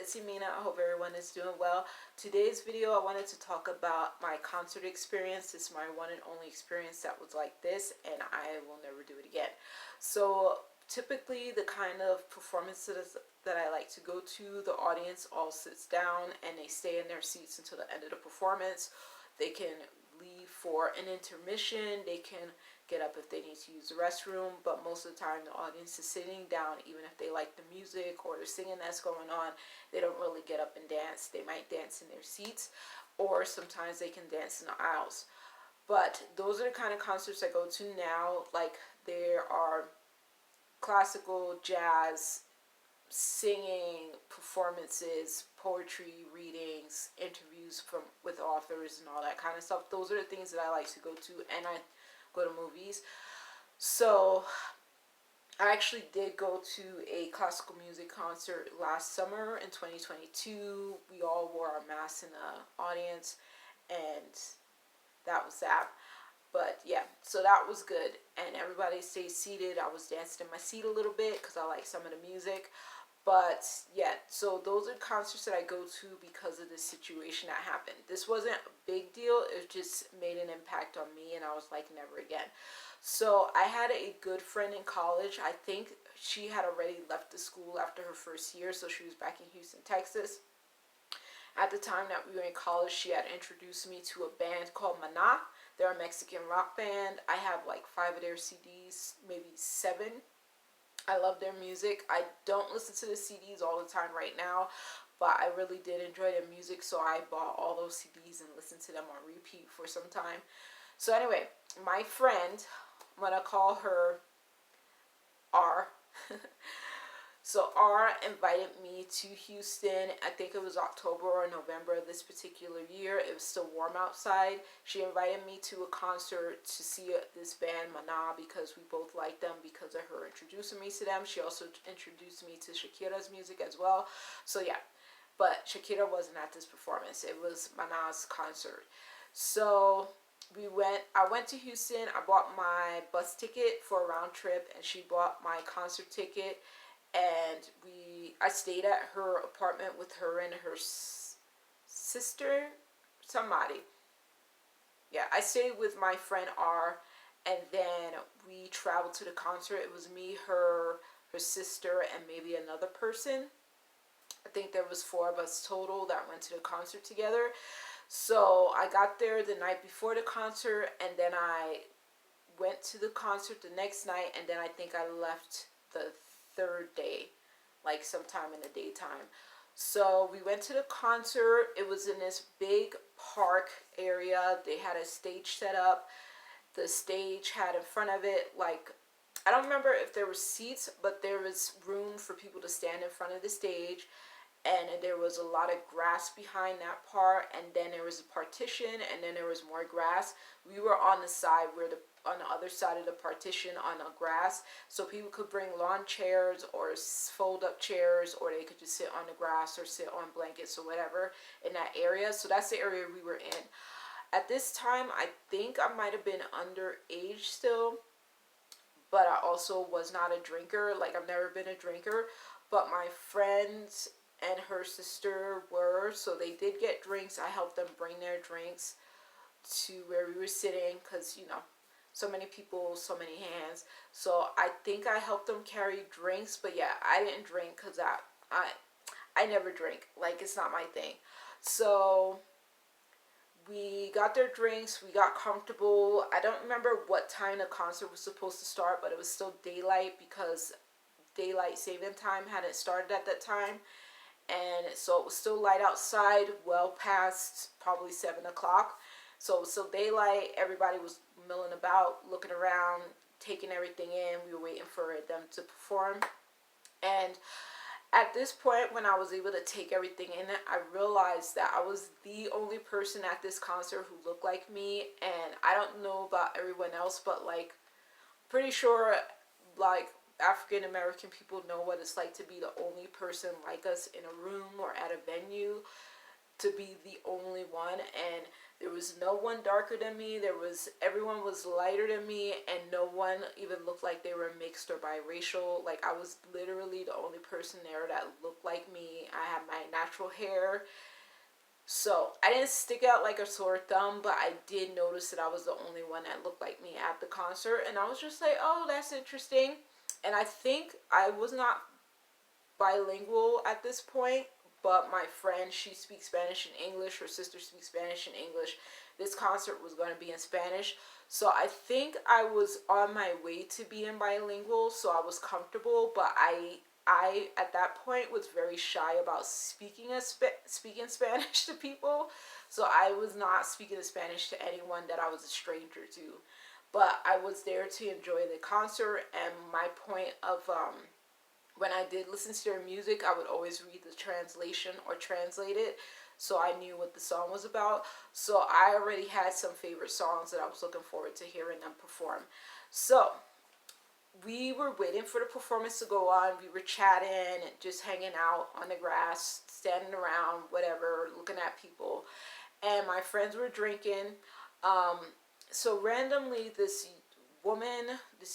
it's Mina. I hope everyone is doing well. Today's video, I wanted to talk about my concert experience. It's my one and only experience that was like this, and I will never do it again. So typically the kind of performances that I like to go to, the audience all sits down and they stay in their seats until the end of the performance. They can leave for an intermission. They can get up if they need to use the restroom, but most of the time the audience is sitting down. Even if they like the music or the singing that's going on, they don't really get up and dance. They might dance in their seats, or sometimes they can dance in the aisles. But those are the kind of concerts I go to now. Like, there are classical, jazz, singing performances, poetry readings, interviews with authors and all that kind of stuff. Those are the things that I like to go to, and I go to movies. So I actually did go to a classical music concert last summer in 2022. We all wore our masks in the audience, and that was that. But yeah, so that was good, and everybody stayed seated. I was dancing in my seat a little bit because I like some of the music. But yeah, so those are concerts that I go to because of the situation that happened. This wasn't a big deal. It just made an impact on me, and I was like, never again. So I had a good friend in college. I think she had already left the school after her first year, so she was back in Houston, Texas. At the time that we were in college, she had introduced me to a band called Manna. They're a Mexican rock band. I have like 5 of their CDs, maybe 7. I love their music. I don't listen to the CDs all the time right now, but I really did enjoy their music, so I bought all those CDs and listened to them on repeat for some time. So anyway, my friend, I'm going to call her R. So R invited me to Houston. I think it was October or November of this particular year. It was still warm outside. She invited me to a concert to see this band, Maná, because we both liked them because of her introducing me to them. She also introduced me to Shakira's music as well. So yeah, but Shakira wasn't at this performance. It was Maná's concert. So I went to Houston. I bought my bus ticket for a round trip, and she bought my concert ticket. And I stayed at her apartment with her and her sister, somebody. Yeah, I stayed with my friend R, and then we traveled to the concert. It was me, her sister, and maybe another person. I think there was 4 of us total that went to the concert together. So I got there the night before the concert, and then I went to the concert the next night, and then I think I left the 3rd day, like sometime in the daytime. So we went to the concert. It was in this big park area. They had a stage set up. The stage had in front of it, like, I don't remember if there were seats, but there was room for people to stand in front of the stage. And there was a lot of grass behind that part, and then there was a partition, and then there was more grass. We were on the side on the other side of the partition on the grass, so people could bring lawn chairs or fold up chairs, or they could just sit on the grass or sit on blankets or whatever in that area. So that's the area we were in. At this time, I think I might have been underage still, but I also was not a drinker. Like, I've never been a drinker, but my friends and her sister were, so they did get drinks. I helped them bring their drinks to where we were sitting, because, you know, so many people, so many hands. So I think I helped them carry drinks, but yeah, I didn't drink because I never drink. Like, it's not my thing. So we got their drinks, we got comfortable. I don't remember what time the concert was supposed to start, but it was still daylight because daylight saving time hadn't started at that time. And so it was still light outside, well past probably 7 o'clock. So it was still daylight. Everybody was milling about, looking around, taking everything in. We were waiting for them to perform. And at this point, when I was able to take everything in, I realized that I was the only person at this concert who looked like me. And I don't know about everyone else, but like, pretty sure like African American people know what it's like to be the only person like us in a room or at a venue, to be the only one. And there was no one darker than me. Everyone was lighter than me, and no one even looked like they were mixed or biracial. Like, I was literally the only person there that looked like me. I had my natural hair. So I didn't stick out like a sore thumb, but I did notice that I was the only one that looked like me at the concert. And I was just like, oh, that's interesting. And I think I was not bilingual at this point, but my friend, she speaks Spanish and English. Her sister speaks Spanish and English. This concert was going to be in Spanish. So I think I was on my way to being bilingual, so I was comfortable, but I at that point was very shy about speaking Spanish to people. So I was not speaking Spanish to anyone that I was a stranger to. But I was there to enjoy the concert, and my point of when I did listen to their music, I would always read the translation or translate it, so I knew what the song was about. So I already had some favorite songs that I was looking forward to hearing them perform. So we were waiting for the performance to go on. We were chatting and just hanging out on the grass, standing around, whatever, looking at people. And my friends were drinking. So randomly, this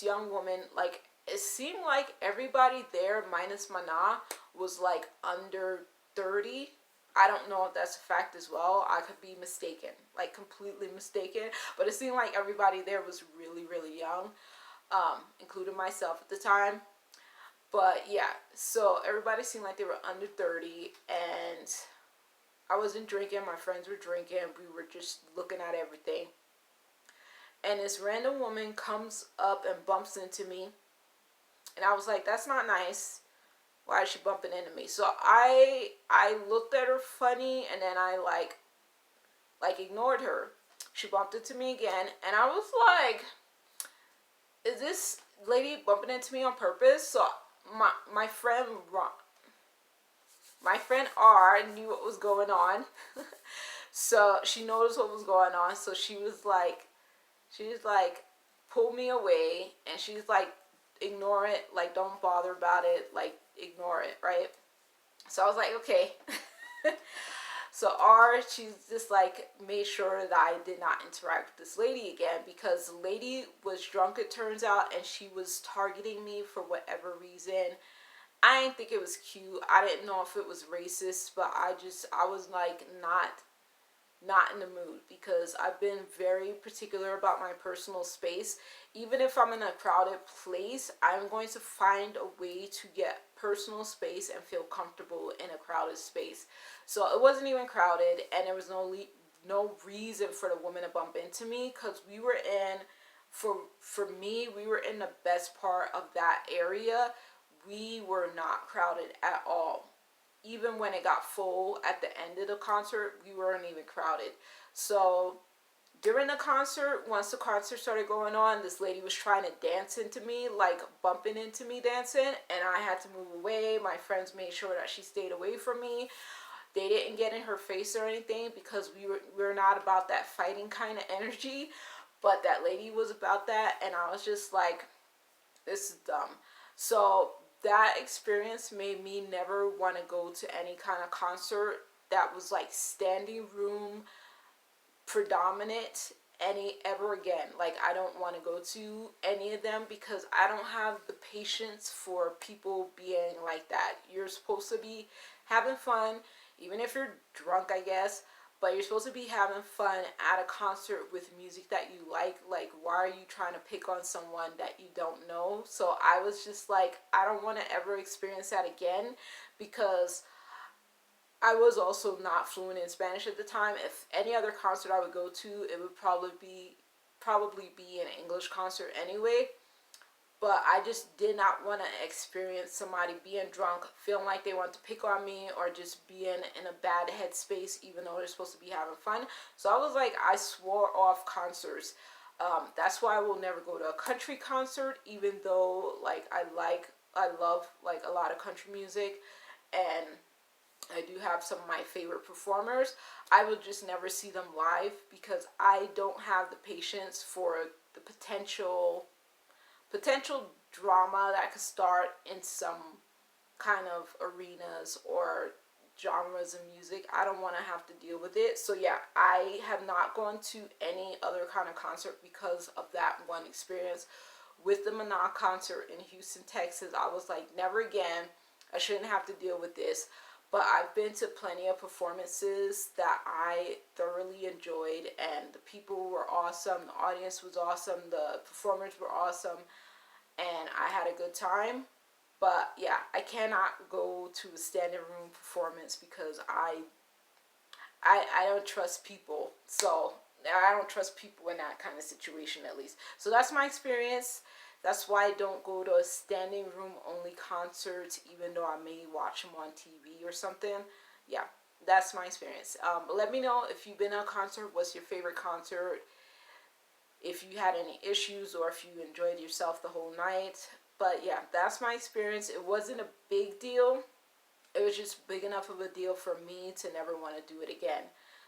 young woman, like, it seemed like everybody there, minus Maná, was like under 30. I don't know if that's a fact as well. I could be mistaken, like completely mistaken. But it seemed like everybody there was really, really young, including myself at the time. But yeah, so everybody seemed like they were under 30, and I wasn't drinking. My friends were drinking. We were just looking at everything. And this random woman comes up and bumps into me. And I was like, that's not nice. Why is she bumping into me? So I looked at her funny, and then I like ignored her. She bumped into me again, and I was like, is this lady bumping into me on purpose? So my friend R knew what was going on. So she noticed what was going on. So she was like pull me away, and she's like, ignore it, like, don't bother about it, like, ignore it, right? So I was like, okay. So she's just like made sure that I did not interact with this lady again, because the lady was drunk, it turns out, and she was targeting me for whatever reason. I didn't think it was cute. I didn't know if it was racist, but I was like not in the mood, because I've been very particular about my personal space. Even if I'm in a crowded place, I'm going to find a way to get personal space and feel comfortable in a crowded space. So it wasn't even crowded, and there was no reason for the woman to bump into me, because we were in, for me, we were in the best part of that area. We were not crowded at all. Even when it got full at the end of the concert, we weren't even crowded. So during the concert, once the concert started going on, this lady was trying to dance into me, like bumping into me dancing, and I had to move away. My friends made sure that she stayed away from me. They didn't get in her face or anything, because we were not about that fighting kind of energy, but that lady was about that, and I was just like, this is dumb. So that experience made me never want to go to any kind of concert that was like standing room predominant ever again. Like, I don't want to go to any of them, because I don't have the patience for people being like that. You're supposed to be having fun, even if you're drunk, I guess, but you're supposed to be having fun at a concert with music that you like. Like, why are you trying to pick on someone that you don't know? So I was just like, I don't want to ever experience that again, because I was also not fluent in Spanish at the time. If any other concert I would go to, it would probably be an English concert anyway. But I just did not want to experience somebody being drunk, feeling like they want to pick on me, or just being in a bad headspace, even though they're supposed to be having fun. So I was like, I swore off concerts. That's why I will never go to a country concert, even though like I love like a lot of country music, and I do have some of my favorite performers. I will just never see them live, because I don't have the patience for the potential drama that could start in some kind of arenas or genres of music. I don't want to have to deal with it. So yeah, I have not gone to any other kind of concert because of that one experience. With the Maná concert in Houston, Texas, I was like, never again. I shouldn't have to deal with this. But I've been to plenty of performances that I thoroughly enjoyed, and the people were awesome, the audience was awesome, the performers were awesome, and I had a good time. But yeah, I cannot go to a standing room performance because I don't trust people. So I don't trust people in that kind of situation, at least. So that's my experience. That's why I don't go to a standing room only concert, even though I may watch them on TV or something. Yeah, that's my experience. But let me know if you've been to a concert. What's your favorite concert? If you had any issues or if you enjoyed yourself the whole night. But yeah, that's my experience. It wasn't a big deal. It was just big enough of a deal for me to never want to do it again.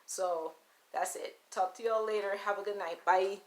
So that's it. Talk to y'all later. Have a good night. Bye.